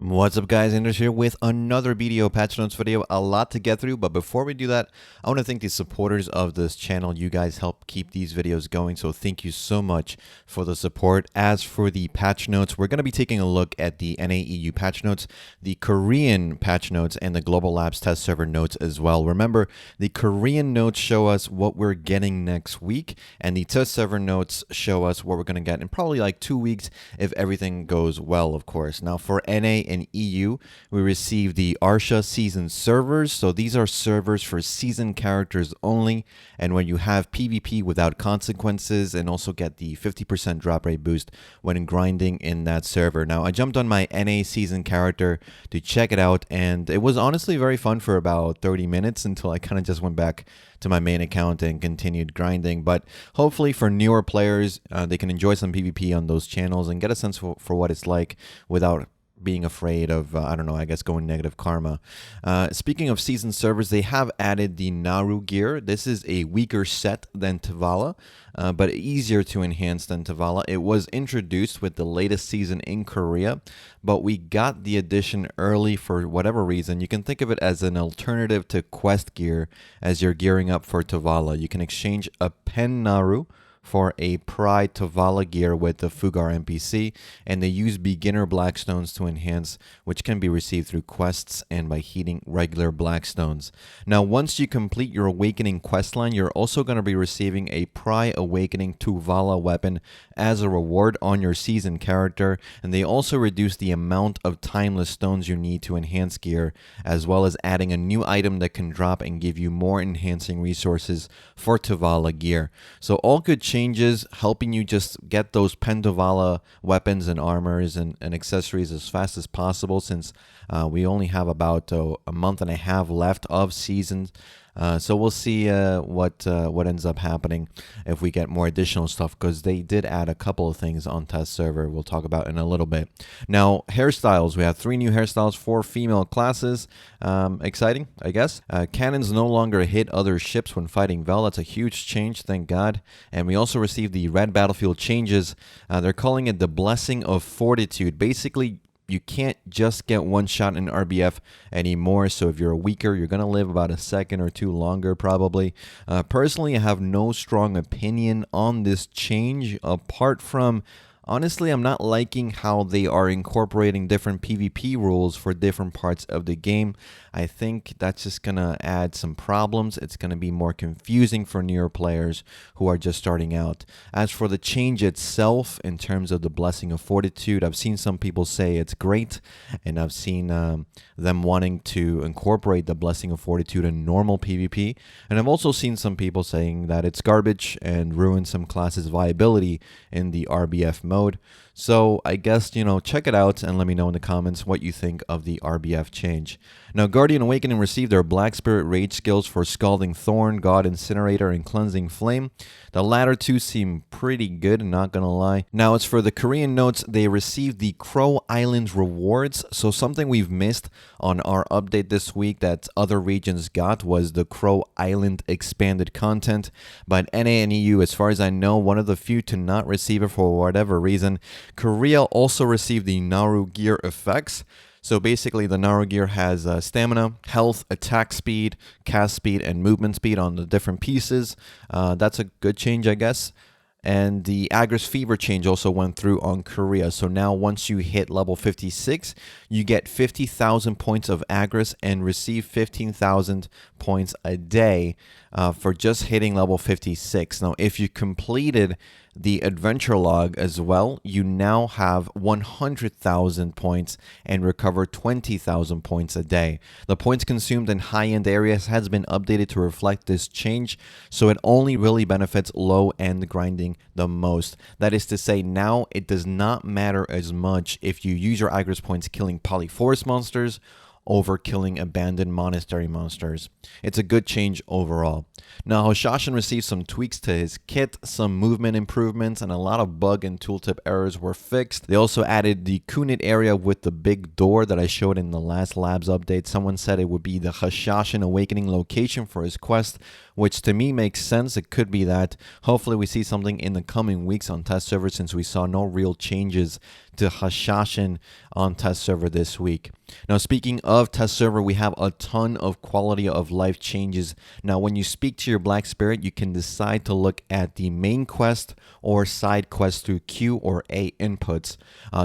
What's up, guys? Adners here with another BDO patch notes video. A lot to get through, but before we do that, I want to thank the supporters of this channel. You guys help keep these videos going, so thank you so much for the support. As for the patch notes, we're going to be taking a look at the NAEU patch notes, the Korean patch notes, and the Global Labs test server notes as well. Remember, the Korean notes show us what we're getting next week, and the test server notes show us what we're going to get in probably like 2 weeks if everything goes well, of course. Now, for NA and EU, we received the Arsha season servers. So these are servers for season characters only, and when you have PvP without consequences, and also get the 50% drop rate boost when grinding in that server. Now, I jumped on my NA season character to check it out, and it was honestly very fun for about 30 minutes until I kind of just went back to my main account and continued grinding. But hopefully for newer players, they can enjoy some PvP on those channels and get a sense for what it's like without being afraid of, I don't know, I guess going negative karma. Speaking of season servers, they have added the Naru gear. This is a weaker set than Tavala, but easier to enhance than Tavala. It was introduced with the latest season in Korea, but we got the addition early for whatever reason. You can think of it as an alternative to quest gear as you're gearing up for Tavala. You can exchange a pen Naru for a Pride Tavala gear with the Fugar NPC, and they use beginner blackstones to enhance, which can be received through quests and by heating regular blackstones. Now, once you complete your Awakening questline, you're also going to be receiving a Pride Awakening Tuvala weapon as a reward on your season character, and they also reduce the amount of timeless stones you need to enhance gear, as well as adding a new item that can drop and give you more enhancing resources for Tuvala gear. So all good changes, helping you just get those Pendovala weapons and armors and accessories as fast as possible, since we only have about a month and a half left of seasons. So we'll see what ends up happening if we get more additional stuff, because they did add a couple of things on test server we'll talk about in a little bit. Now, hairstyles. We have 3 new hairstyles for female classes. Exciting, I guess. Cannons no longer hit other ships when fighting Vel. That's a huge change, thank God. And we also received the red battlefield changes. They're calling it the Blessing of Fortitude. Basically, you can't just get one shot in RBF anymore, so if you're weaker, you're going to live about a second or two longer probably. Personally, I have no strong opinion on this change, apart from, honestly, I'm not liking how they are incorporating different PvP rules for different parts of the game. I think that's just going to add some problems. It's going to be more confusing for newer players who are just starting out. As for the change itself, in terms of the Blessing of Fortitude, I've seen some people say it's great, and I've seen them wanting to incorporate the Blessing of Fortitude in normal PvP, and I've also seen some people saying that it's garbage and ruins some classes' viability in the RBF mode. So I guess, check it out and let me know in the comments what you think of the RBF change. Now, Guardian Awakening received their Black Spirit Rage skills for Scalding Thorn, God Incinerator, and Cleansing Flame. The latter two seem pretty good, not gonna lie. Now, as for the Korean notes, they received the Crow Islands rewards. So something we've missed on our update this week that other regions got was the Crow Island expanded content. But NA and EU, as far as I know, one of the few to not receive it for whatever reason. Korea also received the Naru gear effects. So basically, the Naru gear has stamina, health, attack speed, cast speed, and movement speed on the different pieces. That's a good change, I guess. And the Agris Fever change also went through on Korea. So now once you hit level 56, you get 50,000 points of Agris and receive 15,000 points a day for just hitting level 56. Now, if you completed the adventure log as well, you now have 100,000 points and recover 20,000 points a day. The points consumed in high-end areas has been updated to reflect this change, so it only really benefits low-end grinding the most. That is to say, now it does not matter as much if you use your Agris points killing Polyforce monsters over killing abandoned monastery monsters. It's a good change overall. Now, Hoshashin received some tweaks to his kit, some movement improvements, and a lot of bug and tooltip errors were fixed. They also added the Kunit area with the big door that I showed in the last labs update. Someone said it would be the Hoshashin Awakening location for his quest, which to me makes sense. It could be that. Hopefully we see something in the coming weeks on test server, since we saw no real changes to Hoshashin on test server this week. Now, speaking of test server, we have a ton of quality of life changes. Now, when you speak to your Black Spirit, you can decide to look at the main quest or side quest through Q or A inputs.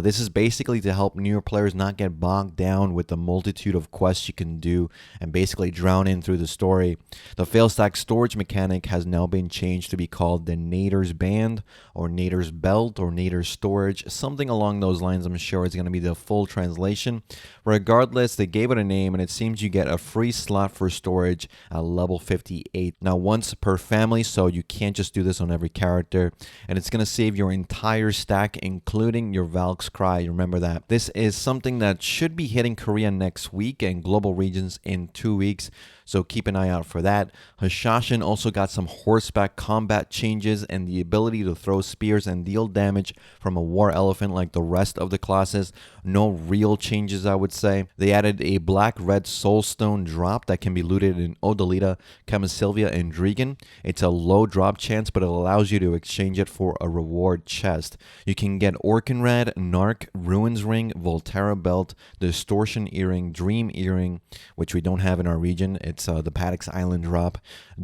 This is basically to help newer players not get bogged down with the multitude of quests you can do and basically drown in through the story. The fail stack storage mechanic has now been changed to be called the Nader's Band or Nader's Belt or Nader's Storage, something along those lines. I'm sure it's going to be the full translation. Regardless, they gave it a name, and it seems you get a free slot for storage at level 58. Now, once per family, so you can't just do this on every character, and it's going to save your entire stack, including your Valk's Cry. Remember that. This is something that should be hitting Korea next week and global regions in 2 weeks, so keep an eye out for that. Hoshashin also got some horseback combat changes and the ability to throw spears and deal damage from a war elephant like the rest of the classes. No real changes, I would say. They added a black-red soulstone drop that can be looted in Odalita, Camisylvia, and Drigan. It's a low drop chance, but it allows you to exchange it for a reward chest. You can get Orkinrad, Narc, Ruins Ring, Volterra Belt, Distortion Earring, Dream Earring, which we don't have in our region. It's the Paddock's Island drop.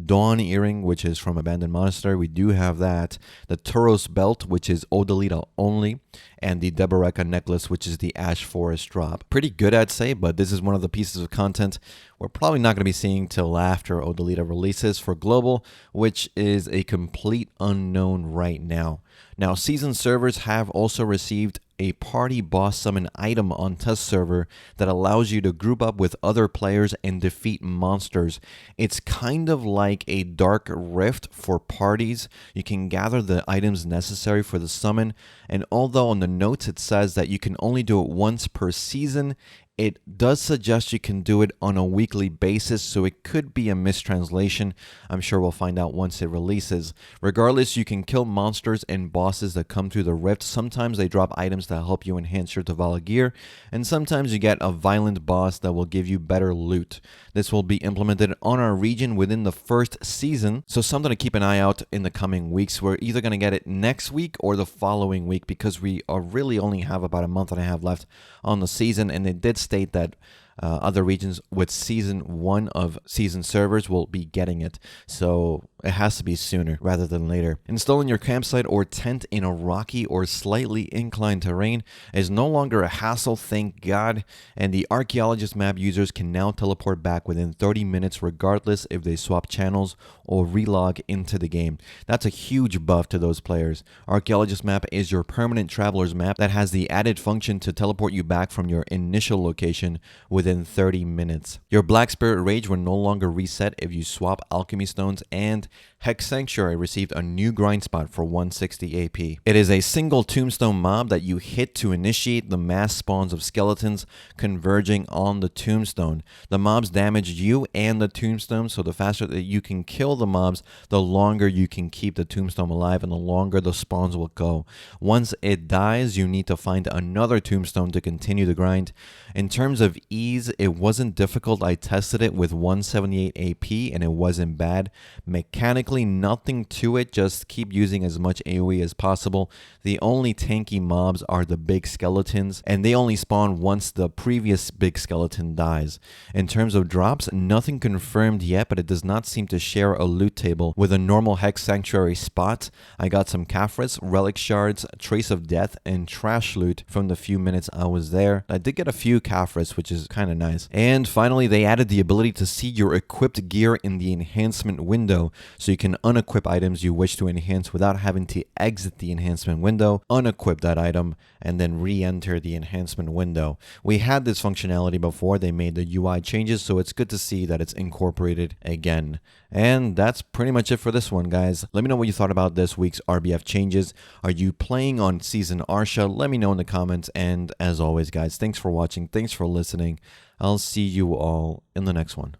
Dawn Earring, which is from Abandoned Monastery. We do have that. The Turos Belt, which is Odalita only. And the Deboreka necklace, which is the Ash Forest drop. Pretty good, I'd say, but this is one of the pieces of content we're probably not going to be seeing till after Odalita releases for global, which is a complete unknown right now. Now, season servers have also received a party boss summon item on test server that allows you to group up with other players and defeat monsters. It's kind of like a dark rift for parties. You can gather the items necessary for the summon, and although on the notes it says that you can only do it once per season, it does suggest you can do it on a weekly basis, so it could be a mistranslation. I'm sure we'll find out once it releases. Regardless, you can kill monsters and bosses that come through the rift. Sometimes they drop items that help you enhance your Davala gear, and sometimes you get a violent boss that will give you better loot. This will be implemented on our region within the first season, so something to keep an eye out in the coming weeks. We're either going to get it next week or the following week, because we really only have about a month and a half left on the season, and they did state that other regions with season 1 of season servers will be getting it, so it has to be sooner rather than later. Installing your campsite or tent in a rocky or slightly inclined terrain is no longer a hassle, thank God, and the archaeologist map users can now teleport back within 30 minutes regardless if they swap channels or relog into the game. That's a huge buff to those players. Archaeologist map is your permanent traveler's map that has the added function to teleport you back from your initial location within 30 minutes. Your Black Spirit Rage will no longer reset if you swap alchemy stones, and Hexe Sanctuary received a new grind spot for 160 AP. It is a single tombstone mob that you hit to initiate the mass spawns of skeletons converging on the tombstone. The mobs damage you and the tombstone, so the faster that you can kill the mobs, the longer you can keep the tombstone alive and the longer the spawns will go. Once it dies, you need to find another tombstone to continue the grind. In terms of ease, it wasn't difficult. I tested it with 178 AP and it wasn't bad. Mechanically, nothing to it, just keep using as much AoE as possible. The only tanky mobs are the big skeletons, and they only spawn once the previous big skeleton dies. In terms of drops, nothing confirmed yet, but it does not seem to share a loot table with a normal Hex Sanctuary spot. I got some Kaphras, Relic Shards, Trace of Death, and Trash loot from the few minutes I was there. I did get a few Kaphras, which is kind of nice. And finally, they added the ability to see your equipped gear in the enhancement window, so you can unequip items you wish to enhance without having to exit the enhancement window, unequip that item, and then re-enter the enhancement window. We had this functionality before they made the UI changes, so it's good to see that it's incorporated again. And that's pretty much it for this one, guys. Let me know what you thought about this week's RBF changes. Are you playing on Season Arsha? Let me know in the comments. And as always, guys, thanks for watching. Thanks for listening. I'll see you all in the next one.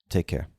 Take care.